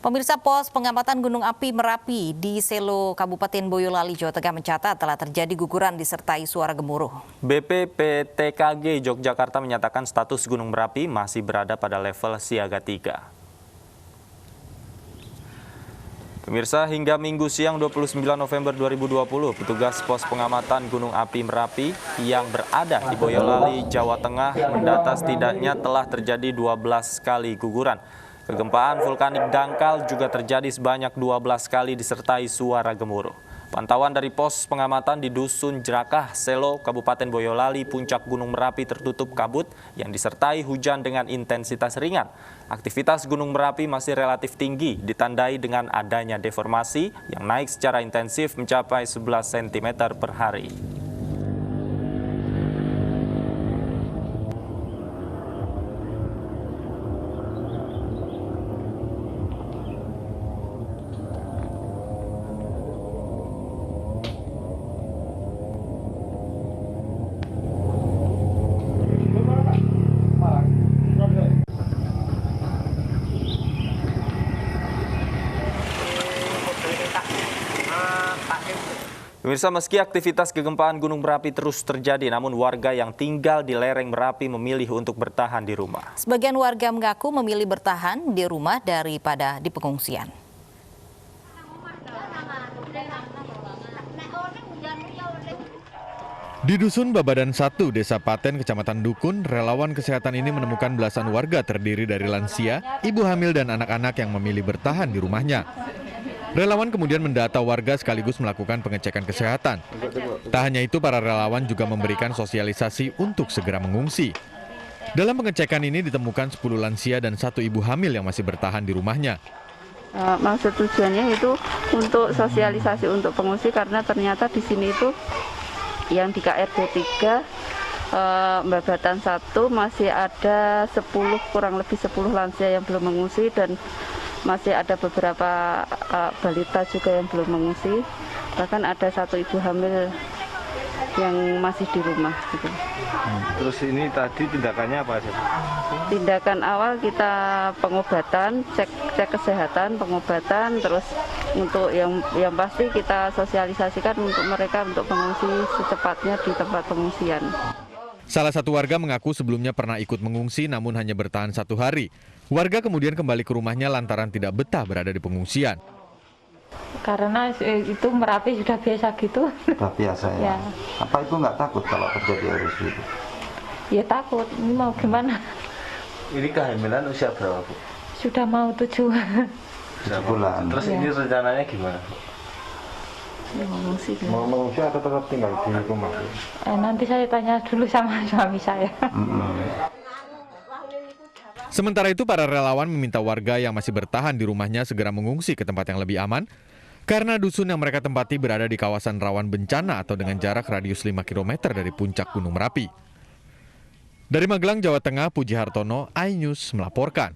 Pemirsa, pos pengamatan gunung api Merapi di Selo, Kabupaten Boyolali, Jawa Tengah mencatat telah terjadi guguran disertai suara gemuruh. BPPTKG Yogyakarta menyatakan status Gunung Merapi masih berada pada level siaga 3. Pemirsa, hingga Minggu siang 29 November 2020, petugas pos pengamatan Gunung Api Merapi yang berada di Boyolali, Jawa Tengah mendata setidaknya telah terjadi 12 kali guguran. Kegempaan vulkanik dangkal juga terjadi sebanyak 12 kali disertai suara gemuruh. Pantauan dari pos pengamatan di Dusun Jerakah, Selo, Kabupaten Boyolali, puncak Gunung Merapi tertutup kabut yang disertai hujan dengan intensitas ringan. Aktivitas Gunung Merapi masih relatif tinggi, ditandai dengan adanya deformasi yang naik secara intensif mencapai 11 cm per hari. Pemirsa, meski aktivitas kegempaan Gunung Merapi terus terjadi, namun warga yang tinggal di lereng Merapi memilih untuk bertahan di rumah. Sebagian warga mengaku memilih bertahan di rumah daripada di pengungsian. Di Dusun Babadan 1, Desa Paten, Kecamatan Dukun, relawan kesehatan ini menemukan belasan warga terdiri dari lansia, ibu hamil, dan anak-anak yang memilih bertahan di rumahnya. Relawan kemudian mendata warga sekaligus melakukan pengecekan kesehatan. Tak hanya itu, para relawan juga memberikan sosialisasi untuk segera mengungsi. Dalam pengecekan ini ditemukan 10 lansia dan 1 ibu hamil yang masih bertahan di rumahnya. Maksud tujuannya itu untuk sosialisasi untuk pengungsi, karena ternyata di sini itu yang di KRD 3 Babatan 1 masih ada kurang lebih 10 lansia yang belum mengungsi, dan masih ada beberapa balita juga yang belum mengungsi. Bahkan ada 1 ibu hamil yang masih di rumah. Gitu. Terus ini tadi tindakannya apa aja? Tindakan awal kita pengobatan, cek kesehatan, pengobatan, terus untuk yang pasti kita sosialisasikan untuk mereka untuk mengungsi secepatnya di tempat pengungsian. Salah satu warga mengaku sebelumnya pernah ikut mengungsi namun hanya bertahan 1 hari. Warga kemudian kembali ke rumahnya lantaran tidak betah berada di pengungsian. Karena itu Merapi sudah biasa gitu. Sudah biasa ya? Ya. Apa ibu nggak takut kalau terjadi erupsi itu? Ya takut, ini mau gimana? Ini kehamilan usia berapa, Bu? Sudah mau 7. 7 bulan. Terus ini rencananya gimana, Bu? Mau mengungsi atau tetap tinggal di rumah? Nanti saya tanya dulu sama suami saya. Sementara itu, para relawan meminta warga yang masih bertahan di rumahnya segera mengungsi ke tempat yang lebih aman, karena dusun yang mereka tempati berada di kawasan rawan bencana atau dengan jarak radius 5 km dari puncak Gunung Merapi. Dari Magelang, Jawa Tengah, Puji Hartono, iNews melaporkan.